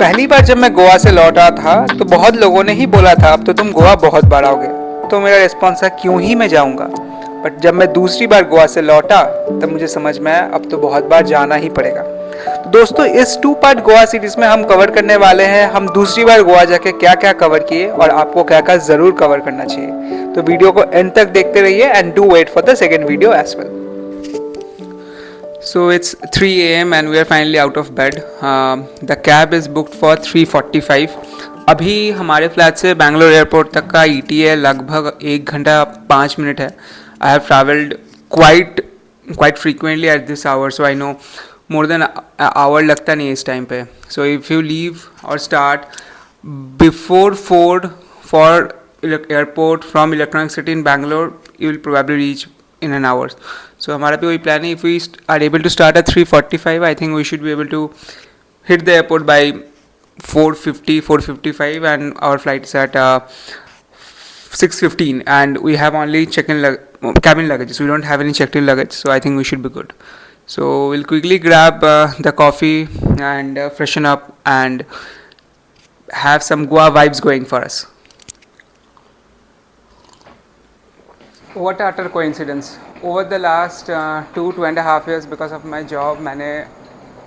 पहली बार जब मैं गोवा से लौटा था तो बहुत लोगों ने ही बोला था अब तो तुम गोवा बहुत बार आओगे। तो मेरा रिस्पॉन्स था क्यों ही मैं जाऊंगा। बट जब मैं दूसरी बार गोवा से लौटा तब मुझे समझ में आया अब तो बहुत बार जाना ही पड़ेगा। तो दोस्तों इस 2 पार्ट गोवा सीरीज में हम कवर करने वाले हैं हम दूसरी बार गोवा जाके क्या क्या कवर किए और आपको क्या क्या जरूर कवर करना चाहिए। तो वीडियो को एंड तक देखते रहिए and do wait for the second video as well. So it's 3 a.m. and we are finally out of bed. The cab is booked for 3:45. अभी हमारे फ्लैट से बैंगलोर एयरपोर्ट तक का ETA है लगभग 1 घंटा 5 मिनट है. I have travelled quite frequently at this hour, so I know more than an hour लगता नहीं है इस टाइम पे. So if you leave or start before 4 for airport from Electronic City in Bangalore, you will probably reach in an hour. So हमारा भी वही plan है. If we are able to start at 3:45, I think we should be able to hit the airport by 4:50, 4:55, and our flight is at 6:15, and we have only cabin luggage, so we don't have any checked-in luggage. So I think we should be good. So we'll quickly grab the coffee and freshen up and have some Goa vibes going for us. What utter coincidence. Over the last 2.5 years because of my job मैंने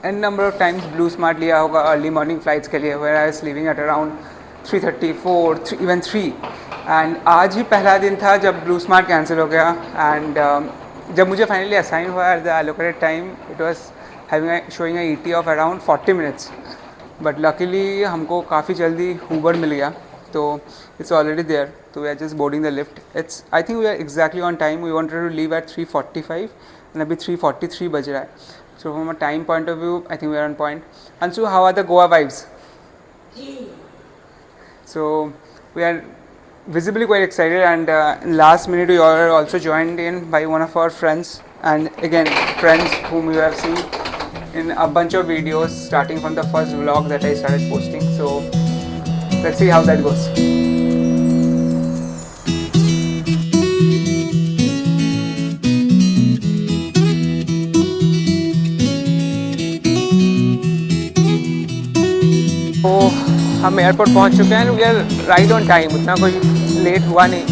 n number of times Blue Smart लिया होगा early morning flights के लिए where I was leaving at around 3:34, even 3. And आज ही पहला दिन था जब Blue Smart cancel हो गया and जब मुझे finally assign हुआ at the allocated time it was showing a ETA of around 40 minutes. But luckily हमको काफ़ी जल्दी Uber मिल गया तो it's already there. So we are just boarding the lift. I think we are exactly on time. We wanted to leave at 3:45 and अभी 3:43 बज रहा है. So from a time point of view, I think we are on point. Ansu, how are the Goa vibes? So we are visibly quite excited and last minute we are also joined in by one of our friends and again friends whom you have seen in a bunch of videos starting from the first vlog that I started posting. So let's see how that goes. तो हम airport पहुंच चुके हैं. We are right on time. उतना कोई late हुआ नहीं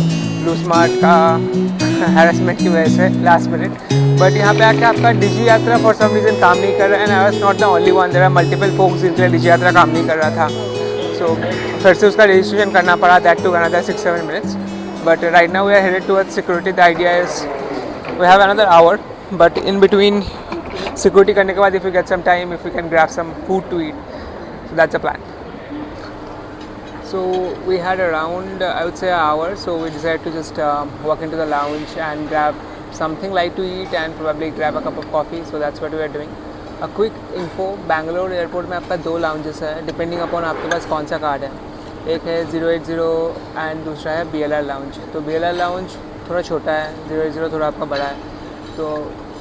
blue smart का हैरेसमेंट की वजह से लास्ट मिनट. बट यहाँ पे आके आपका डिजी यात्रा फॉर सम रीज़न काम नहीं कर रहा है and I was not the only one. There are multiple folks जिनके लिए डिजी यात्रा काम नहीं कर रहा था. सो फिर से उसका रजिस्ट्रेशन करना पड़ा. That too another 6-7 minutes. But right now we are headed towards security. The idea is we have another hour but in between security करने के बाद if you get some time if you can grab some food to eat. So that's a plan. So we had around I would say an hour. So we decided to just walk into the lounge and grab something light to eat and probably grab a cup of coffee. So that's what we are doing. A quick info. Bangalore airport में आपका 2 lounges है depending upon आपके पास कौन सा card है. एक है 080 and दूसरा है BLR lounge. तो BLR lounge थोड़ा छोटा है, 080 थोड़ा आपका बड़ा है. तो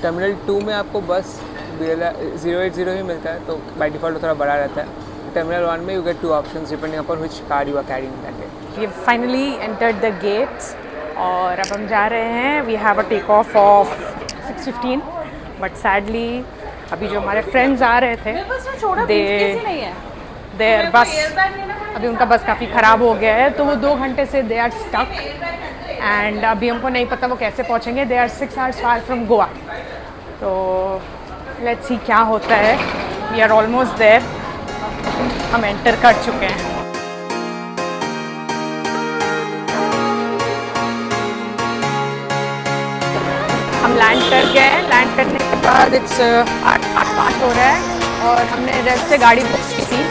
टर्मिनल 2 में आपको बस BLR 080 ही मिलता है तो बाई डिफ़ॉल्ट थोड़ा बड़ा रहता है. Terminal 1 में you get 2 options depending upon which card you are carrying that day. We have finally entered the gates और अब हम जा रहे हैं. We have a take off of 6:15 but sadly अभी जो हमारे friends आ रहे थे their बस अभी उनका बस काफ़ी ख़राब हो गया है तो वो 2 घंटे से they are stuck and अभी हमको नहीं पता वो कैसे पहुँचेंगे. They are 6 hours far from Goa. तो let's see क्या होता है. We are almost there. हम एंटर कर चुके हैं. हम लैंड कर गए हैं. लैंड करने के बाद इट्स 8:05 हो रहा है और हमने रेस्ट से गाड़ी बुक की थी.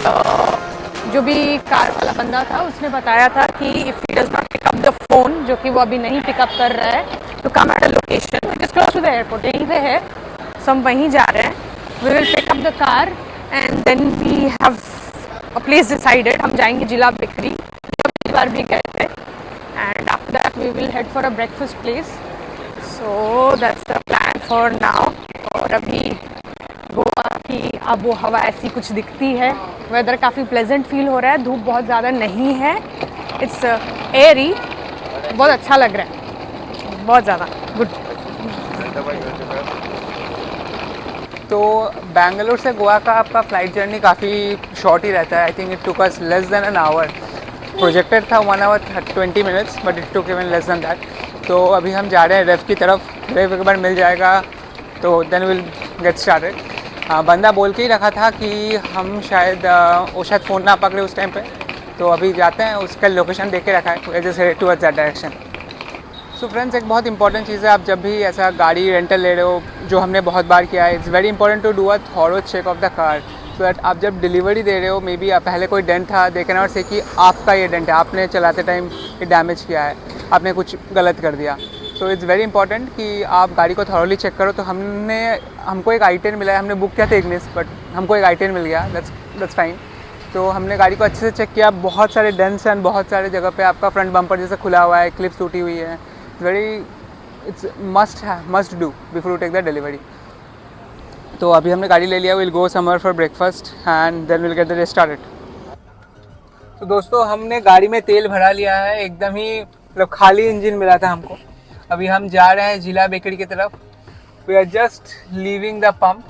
तो जो भी कार वाला बंदा था उसने बताया था कि if he does not pick up the phone जो कि वो अभी नहीं पिकअप कर रहा है तो come at a location which is close to the airport. यहीं पे है. सो हम वहीं जा रहे हैं. We will pick up the car and then we have a place decided. हम जाएंगे जिला बेकरी जो पिछली बार भी गए थे and after that we will head for a breakfast place. So that's the plan for now. और अभी गोवा की आबो हवा ऐसी कुछ दिखती है. वेदर काफ़ी प्लेजेंट फील हो रहा है. धूप बहुत ज़्यादा नहीं है. It's Airy. बहुत अच्छा लग रहा है. बहुत ज़्यादा गुड. तो बेंगलुरु से गोवा का आपका फ़्लाइट जर्नी काफ़ी शॉर्ट ही रहता है. I think it took us less than an hour. Projected था 1 hour 20 minutes but it took even less than that. तो अभी हम जा रहे हैं रेव की तरफ. रेव एक बार मिल जाएगा तो देन विल गेट स्टार्टेड. बंदा बोल के ही रखा था कि हम शायद वो शायद फ़ोन ना पकड़े उस टाइम पे. तो अभी जाते हैं, उसका लोकेशन देख के रखा है, जैसे towards that direction. So friends, एक बहुत इंपॉर्टेंट चीज़ है, आप जब भी ऐसा गाड़ी रेंटल ले रहे हो, जो हमने बहुत बार किया है, it's very important to do a thorough check of the car. So that आप जब डिलीवरी दे रहे हो, मे बी पहले कोई डेंट था, दे कैन नॉट से कि आपका ये डेंट है, आपने चलाते टाइम ये डैमेज किया है, आपने कुछ गलत कर दिया. सो इट्स वेरी इंपॉर्टेंट कि आप गाड़ी को थॉरोली चेक करो. तो हमको एक i10 मिला है. हमने बुक किया था इग्निस, बट हमको एक i10 मिल गया. That's fine. तो हमने गाड़ी को अच्छे से चेक किया. बहुत सारे डेंट्स एंड बहुत सारे जगह पे आपका फ्रंट बम्पर जैसे खुला हुआ है, क्लिप्स टूटी हुई है. It's must do before you take the delivery. तो अभी हमने गाड़ी ले लिया. Will go somewhere for breakfast and then will get the day started. तो दोस्तों, हमने गाड़ी में तेल भरा लिया है. एकदम ही मतलब खाली इंजन मिला था हमको. अभी हम जा रहे हैं जिला बेकरी की तरफ. We are just leaving the pump.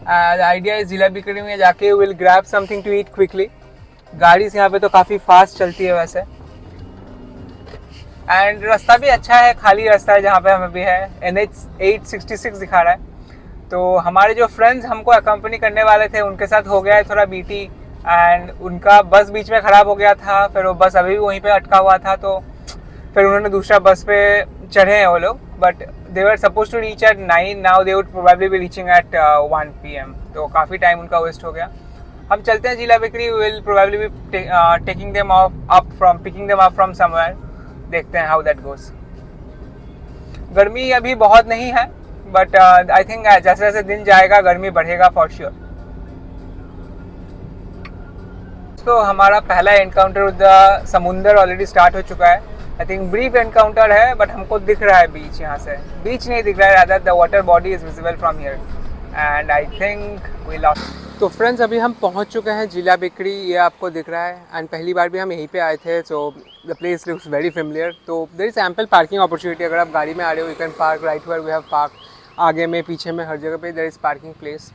The idea is Jila bakery में जाके will grab something to eat quickly. गाड़ी से यहाँ पे तो काफ़ी फास्ट चलती है वैसे. एंड रास्ता भी अच्छा है, खाली रास्ता है जहाँ पे हम अभी है. NH 866 दिखा रहा है. तो हमारे जो फ्रेंड्स हमको अकम्पनी करने वाले थे, उनके साथ हो गया है थोड़ा बीटी. एंड उनका बस बीच में ख़राब हो गया था. फिर वो बस अभी भी वहीं पे अटका हुआ था. तो फिर उन्होंने दूसरा बस पे चढ़े हैं वो लोग. But they were suppose to reach at 9. Now they would probably be reaching at 1 PM. तो काफ़ी टाइम उनका वेस्ट हो गया. हम चलते हैं जिला bakery. Will probably be picking them up from somewhere. देखते हैं हाउ दैट गोज. गर्मी अभी बहुत नहीं है, बट आई थिंक जैसे जैसे दिन जाएगा गर्मी बढ़ेगा फॉर श्योर. तो हमारा पहला एनकाउंटर विद द समुंदर ऑलरेडी स्टार्ट हो चुका है. आई थिंक ब्रीफ एनकाउंटर है, बट हमको दिख रहा है बीच. यहाँ से बीच नहीं दिख रहा है, rather the water body is visible from here. And I think we lost. तो फ्रेंड्स, अभी हम पहुँच चुके हैं जिला बेकरी. ये आपको दिख रहा है. एंड पहली बार भी हम यहीं पे आए थे. So the place looks very familiar. तो there is ample parking opportunity. अगर आप गाड़ी में आ रहे हो, you can park right where we have park. आगे में, पीछे में, हर जगह पे there is parking place.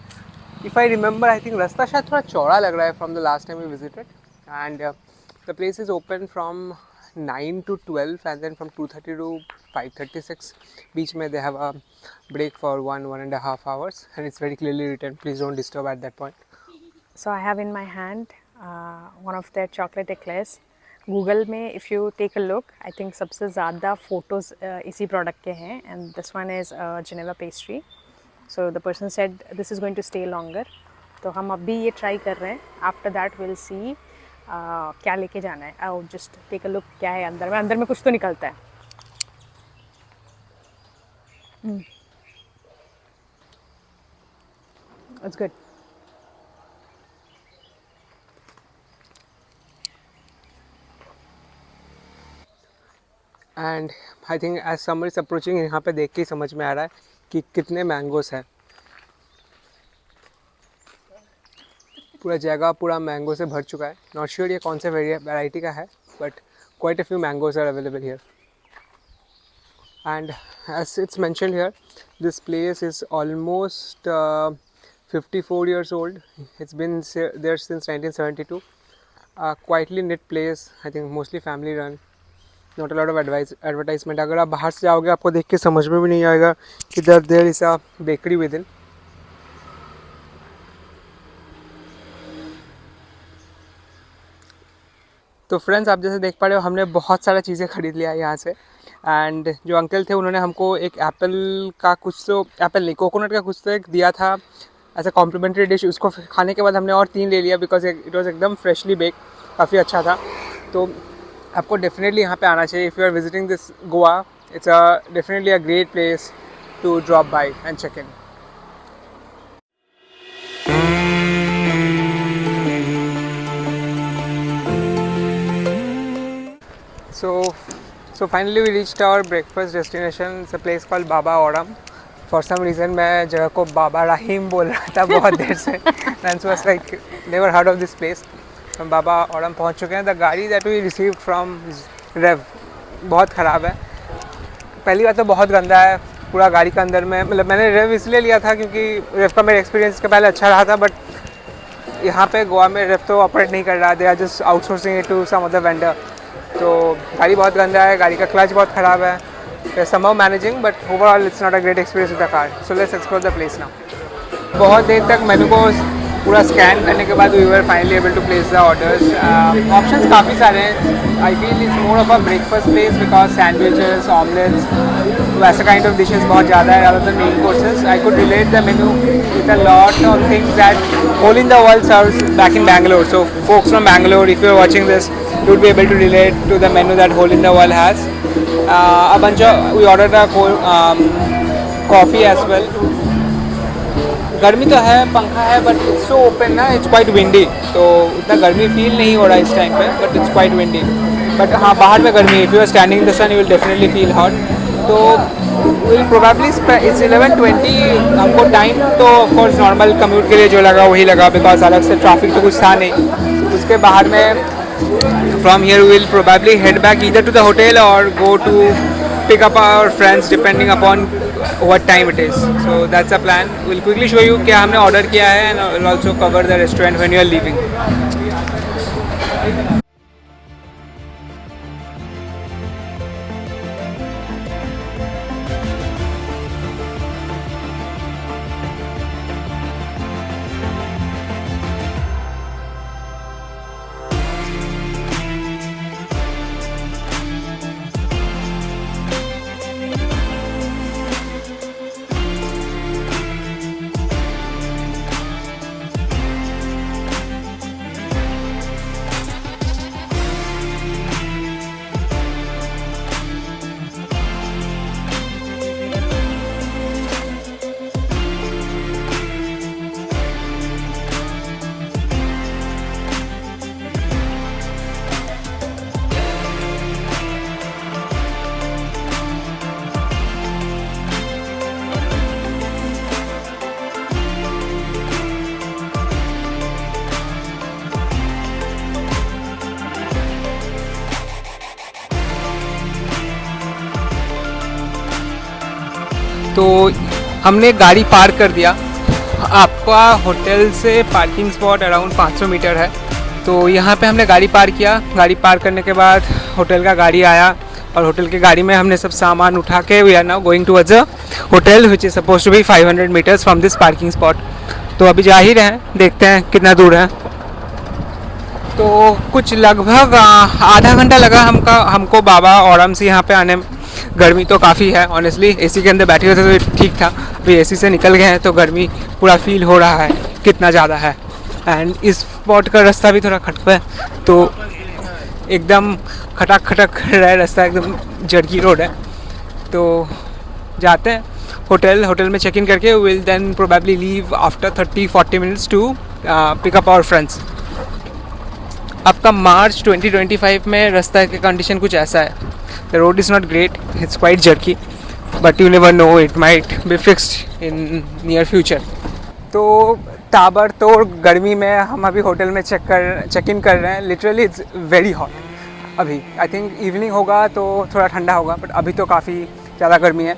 If I remember, I think रास्ता शायद थोड़ा चौड़ा लग रहा है from the last time we visited. And the place is open from 9 to 12 and then from 2:30 to 5:36. बीच में they have a break for 1.5 hours and it's very clearly written, please don't disturb at that point. So I have in my hand one of their chocolate eclairs. Google में if you take a look, I think सबसे ज़्यादा photos इसी product के हैं. And this one is Geneva pastry. So the person said this is going to stay longer. तो हम अभी ये try कर रहे हैं. After that we'll see क्या लेके जाना है. I'll just take a look क्या है अंदर में कुछ तो निकलता है. It's good. And I think as summer is approaching, यहाँ पे देख के ही समझ में आ रहा है कि कितने मैंगोस हैं. पूरा जगह पूरा मैंगो से भर चुका है. नॉट श्योर ये कौन से वैरायटी का है, but quite a few mangoes are available here. And as it's mentioned here, this place is almost 54 years old. It's been there since 1972. Quietly knit place. I think mostly family run. Not a lot of advertisement. अगर आप बाहर से जाओगे, आपको देख के समझ में भी नहीं आएगा कि there is a bakery within. तो फ्रेंड्स, आप जैसे देख पा रहे हो, हमने बहुत सारा चीज़ें ख़रीद लिया है यहाँ से. एंड जो अंकल थे, उन्होंने हमको एक एप्पल नहीं, कोकोनट का कुछ तो एक दिया था ऐसा कॉम्प्लीमेंट्री डिश. उसको खाने के बाद हमने और 3 ले लिया बिकॉज इट वाज एकदम फ्रेशली बेक. काफ़ी अच्छा था. तो आपको डेफिनेटली यहाँ पे आना चाहिए. If you are visiting this Goa, it's definitely a great place to drop by and check in. So finally we reached our breakfast destination. It's a place called Baba Aurum. For some reason मैं जगह को बाबा राहिम बोल रहा था बहुत देर से. Nance was like never heard of this place. हम बाबा Aurum पहुंच चुके हैं. द गाड़ी दैट वी रिसीव्ड फ्रॉम रेव बहुत ख़राब है. पहली बात तो बहुत गंदा है. पूरा गाड़ी का अंदर में, मतलब मैंने रेव इसलिए लिया था क्योंकि रेव का मेरा एक्सपीरियंस के पहले अच्छा रहा था, बट यहाँ पे गोवा में रेव तो ऑपरेट नहीं कर रहा, they are just outsourcing it to some other vendor. तो गाड़ी बहुत गंदा है, गाड़ी का क्लच बहुत ख़राब है, somehow managing, but overall it's not a great experience with the car. So let's explore the place now. बहुत देर तक मेनू को पूरा स्कैन करने के बाद we were finally able to place the orders. Options काफ़ी सारे हैं. I feel it's more of a breakfast place because sandwiches, omelets, वैसा kind of dishes बहुत ज़्यादा है rather than main courses. I could relate the menu with a lot of things that Hole in the Wall serves back in Bangalore. So folks from Bangalore, if you're watching this, you would be able to relate to the menu that Hole in the Wall has. A bunch of we ordered a coffee as well. गर्मी तो है, पंखा है, but it's so open ना, it's quite windy, तो उतना गर्मी feel नहीं हो रहा इस टाइम पे, but it's quite windy. But हाँ, बाहर में गर्मी है, if you are standing in the sun you will definitely feel hot. तो विल प्रोबेबली इट्स 11:20 हमको टाइम, तो ऑफकोर्स नॉर्मल कम्यूट के लिए जो लगा वही लगा, बिकॉज अलग से ट्रैफिक तो कुछ था नहीं। उसके बाहर में from here we will probably head back either to the hotel or go to pick up our friends depending upon what time it is. So that's a plan. We'll quickly show you क्या हमने order किया है and we'll also cover the restaurant when you are leaving. तो हमने गाड़ी park कर दिया। आपका होटल से पार्किंग स्पॉट अराउंड 500 मीटर है, तो यहाँ पे हमने गाड़ी पार्क किया। गाड़ी पार्क करने के बाद होटल का गाड़ी आया और होटल की गाड़ी में हमने सब सामान उठा के we are now going towards a hotel which is suppose to be 500 meters from this parking spot. तो अभी जा ही रहे हैं, देखते हैं कितना दूर है। तो कुछ लगभग आधा घंटा लगा हमको बाबा औरम से यहाँ पे आने में। गर्मी तो काफ़ी है ऑनेस्टली, एसी के अंदर बैठे हुए थे तो ठीक था, अभी एसी से निकल गए हैं तो गर्मी पूरा फील हो रहा है कितना ज़्यादा है। एंड इस स्पॉट का रास्ता भी थोड़ा खटका है, तो एकदम खटक खटक रहा है रास्ता, एकदम जड़की रोड है। तो जाते हैं होटल में चेक इन करके will then probably leave after 30-40 minutes to pick up our friends. आपका मार्च 2025 में रास्ता की कंडीशन कुछ ऐसा है। The road is not great, it's quite jerky, but you never know, it might be fixed in near future. तो ताबड़तोड़ गर्मी में हम अभी होटल में चेक इन कर रहे हैं। Literally it's very hot. अभी आई थिंक इवनिंग होगा तो थोड़ा ठंडा होगा, बट अभी तो काफ़ी ज़्यादा गर्मी है।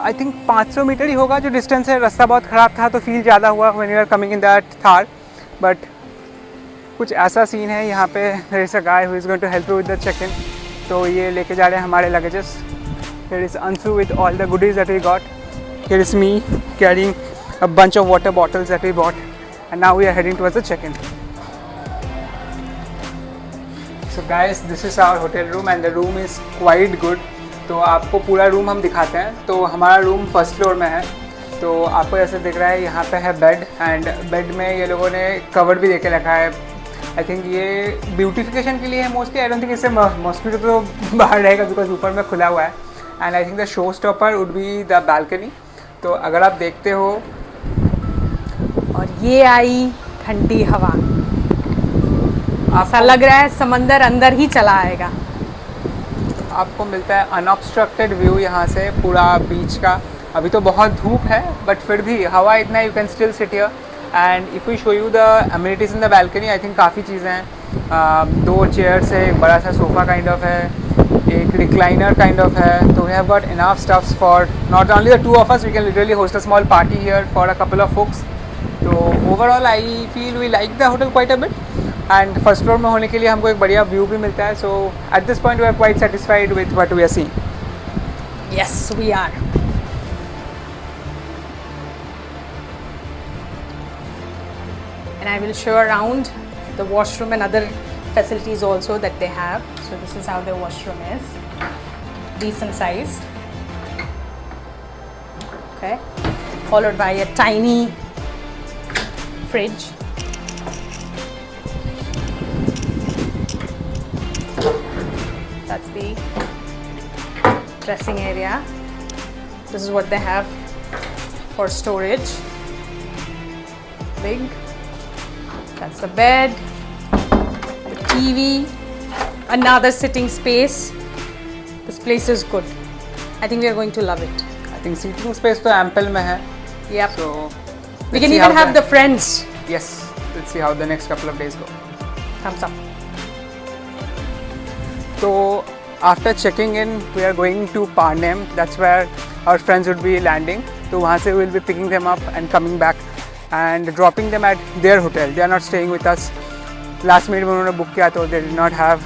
आई थिंक 500 मीटर ही होगा जो डिस्टेंस है। रास्ता बहुत ख़राब था तो फील ज़्यादा हुआ when you are coming in that Thar, but कुछ ऐसा सीन है यहाँ पे। There is a guy who is going to help you with the check in. तो ये लेके जा रहे हैं हमारे luggages. Here is Anshu with all the goodies that we got. Here is me carrying a bunch of water bottles that we bought, and now we are heading towards the check-in. So guys, this is our hotel room and the room is quite good. तो आपको पूरा room हम दिखाते हैं। तो हमारा room first floor में है। तो आपको ऐसे दिख रहा है, यहाँ पे है बेड, एंड बेड में ये लोगों ने कवर भी देके रखा है। आई थिंक ये ब्यूटिफिकेशन के लिए है मोस्टली। आई डोंट थिंक इससे मॉस्किटो तो बाहर रहेगा बिकॉज ऊपर में खुला हुआ है। And I think the show stopper would be the balcony. तो अगर आप देखते हो, और ये आई ठंडी हवा, ऐसा लग रहा है समंदर अंदर ही चला आएगा। आपको मिलता है अनऑब्स्ट्रक्टेड व्यू यहाँ से पूरा बीच का। अभी तो बहुत धूप है बट फिर भी हवा इतना, you can still sit here. And if you show you the amenities in the balcony, I think काफ़ी चीज़ें हैं। 2 चेयर्स है, एक बड़ा सा सोफ़ा काइंड ऑफ है, एक recliner kind of है, तो we have got enough stuffs for not only the two of us, we can literally host a small party here for a couple of folks. तो overall I feel we like the hotel quite a bit, and first floor में होने के लिए हमको एक बढ़िया view भी मिलता है. So at this point we are quite satisfied with what we are seeing. Yes, we are. And I will show around the washroom and other facilities also that they have. So this is how their washroom is. Decent size. Okay. Followed by a tiny fridge. That's the dressing area. This is what they have for storage. Big. That's the bed, the TV, another sitting space. This place is good. I think we are going to love it. I think seating space तो ample में है. Yep. So We can even have the friends. Yes. Let's see how the next couple of days go. Thumbs up. So after checking in, we are going to Parnem. That's where our friends would be landing. तो वहाँ से we'll be picking them up and coming back and dropping them at their hotel. They are not staying with us. Last minute में उन्होंने book किया तो they did not have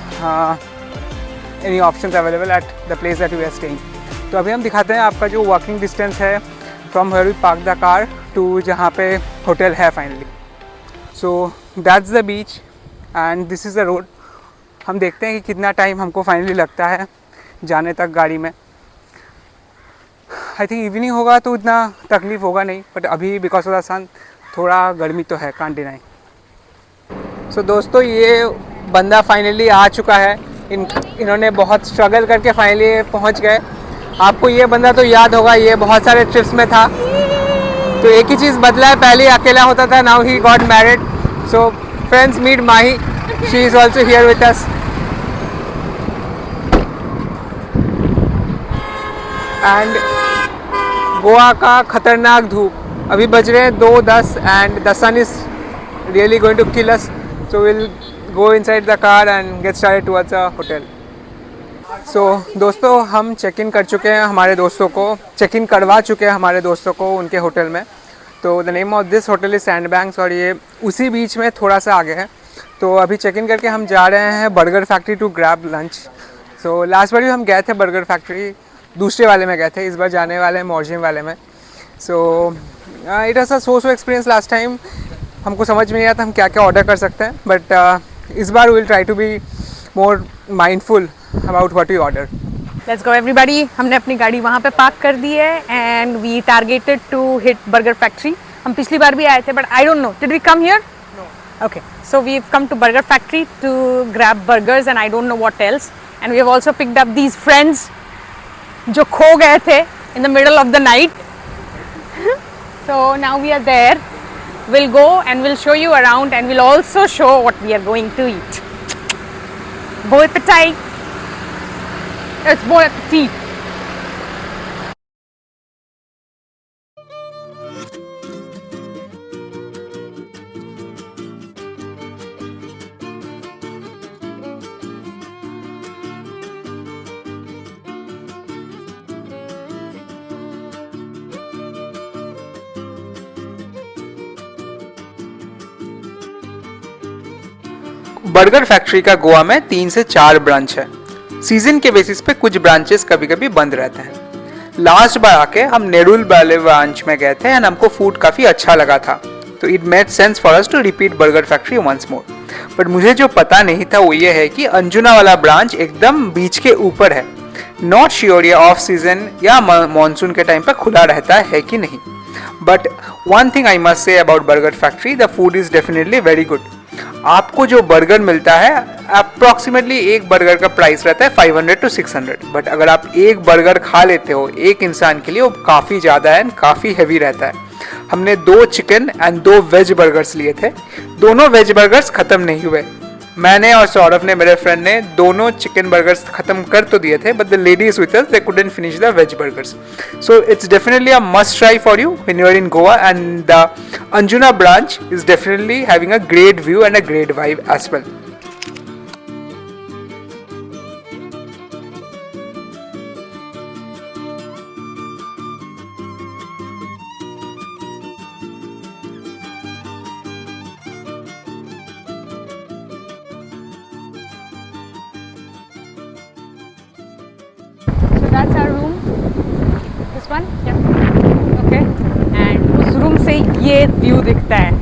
any options available at the place that we are staying. तो अभी हम दिखाते हैं आपका जो walking distance है from where we park the car to जहाँ पे hotel है finally. So that's the beach and this is the road. हम देखते हैं कि कितना टाइम हमको फाइनली लगता है जाने तक गाड़ी में. आई थिंक इवनिंग होगा तो उतना तकलीफ होगा नहीं, बट अभी बिकॉज ऑफ द सन थोड़ा गर्मी तो है, कांट डिनाई. सो दोस्तों ये बंदा फाइनली आ चुका है. इन्होंने बहुत स्ट्रगल करके फाइनली पहुंच गए. आपको ये बंदा तो याद होगा, ये बहुत सारे ट्रिप्स में था. तो एक ही चीज़ बदला है, पहले अकेला होता था, now he got married. So friends meet Mahi, she is also here with us. And Goa का खतरनाक धूप. अभी बज रहे हैं 2:10 and the sun is really going to kill us. So will go inside the car and get started towards a hotel. So दोस्तों हम check in कर चुके हैं, हमारे दोस्तों को चेक इन करवा चुके हैं हमारे दोस्तों को उनके होटल में. तो the name of this hotel is Sandbanks और ये उसी बीच में थोड़ा सा आगे है. तो अभी चेक इन करके हम जा रहे हैं Burger Factory to grab lunch. So last बार भी हम गए थे बर्गर फैक्ट्री, दूसरे वाले में गए थे. इस बार जाने वाले हैं मॉर्जिम वाले में. So it was a so experience last time. हमको समझ में नहीं आता हम क्या क्या ऑर्डर कर सकते हैं, बट इस बार will try to be more mindful about what we order. Let's go everybody. हमने अपनी गाड़ी वहाँ पे पार्क कर दी है and we targeted to hit Burger Factory. हम पिछली बार भी आए थे but I don't know, did we come here? No. Okay, so we have come to Burger Factory to grab burgers and I don't know what else. And we have also picked up these friends जो खो गए थे in the middle of the night. So now we are there. We'll go and we'll show you around and we'll also show what we are going to eat. Bon appetit. It's bon appetit. Burger factory का गोवा में 3 से 4 branch है. Season के basis पे कुछ branches कभी कभी बंद रहते हैं. लास्ट बार आके हम नेरुल वाले ब्रांच में गए थे एंड हमको फूड काफ़ी अच्छा लगा था. तो it made sense for us to repeat Burger Factory once more. But मुझे जो पता नहीं था वो ये है कि अंजुना वाला ब्रांच एकदम बीच के ऊपर है. नॉट श्योर ये ऑफ सीजन या मानसून के टाइम पर खुला रहता है कि नहीं. But one thing I must say about burger factory, the food is definitely very good. आपको जो बर्गर मिलता है अप्रॉक्सीमेटली एक बर्गर का प्राइस रहता है 500 to 600. बट अगर आप एक बर्गर खा लेते हो एक इंसान के लिए वो काफ़ी ज़्यादा है, काफ़ी हैवी रहता है. हमने 2 चिकन एंड 2 वेज बर्गर्स लिए थे. दोनों वेज बर्गर्स ख़त्म नहीं हुए. मैंने और सौरभ ने, मेरे फ्रेंड ने, दोनों चिकन बर्गर्स ख़त्म कर तो दिए थे, but the ladies with us they couldn't finish the veg burgers. So it's definitely a must try for you when you are in Goa and the Anjuna branch is definitely having a great view and a great vibe as well. That's our room, this one, okay. And उस room से ये view दिखता है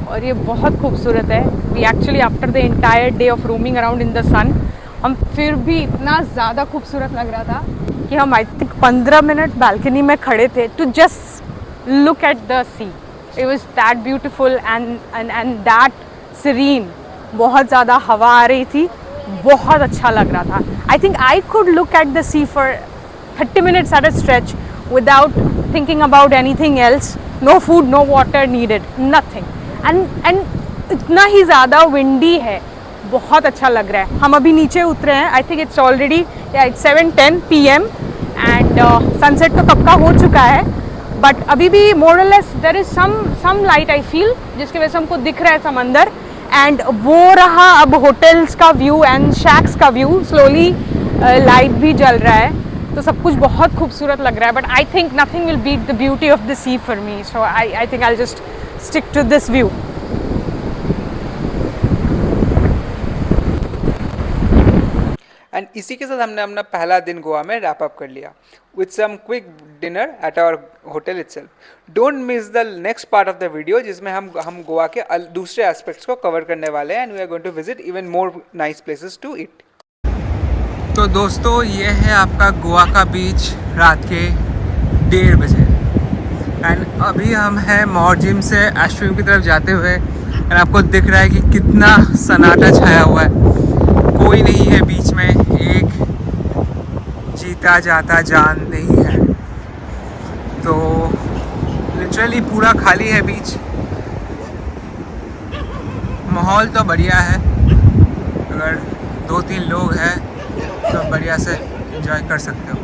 और ये बहुत खूबसूरत है। We actually after the entire day of roaming around in the sun, हम फिर भी इतना ज़्यादा खूबसूरत लग रहा था कि हम आई थिंक 15 मिनट बालकनी में खड़े थे to just look at the sea. It was that beautiful and that serene. बहुत ज़्यादा हवा आ रही थी, बहुत अच्छा लग रहा था। I think I could look at the sea for 30 minutes at a stretch without thinking about anything else. No food, no water needed, nothing. And इतना ही ज़्यादा windy है, बहुत अच्छा लग रहा है। हम अभी नीचे उतरे हैं, I think it's already it's 7:10 PM and sunset तो कब का हो चुका है, but अभी भी more or less there is some light I feel, जिसकी वजह से हमको दिख रहा है समंदर। एंड वो रहा अब होटल्स का व्यू एंड शैक्स का व्यू, स्लोली लाइट भी जल रहा है, तो सब कुछ बहुत खूबसूरत लग रहा है। But I think nothing will beat the beauty of the sea for me, so I think I just stick to this view. And इसी के साथ हमने अपना पहला दिन गोवा में रैप अप कर लिया with some quick dinner at our hotel itself. Don't miss the next part of the video, जिसमें हम गोवा के दूसरे एस्पेक्ट्स को कवर करने वाले हैं and we are going to visit even more nice places to eat. तो दोस्तों, ये है आपका गोवा का बीच रात के 1:30 बजे एंड अभी हम हैं मॉर्जिम से एस्ट्रीम की तरफ जाते हुए एंड आपको दिख रहा है कि कितना सन्नाटा छाया हुआ है, कोई नहीं है बीच में, एक जीता जाता जान नहीं है। तो लिटरली पूरा खाली है बीच। माहौल तो बढ़िया है, अगर 2-3 लोग हैं तो बढ़िया से एंजॉय कर सकते हो।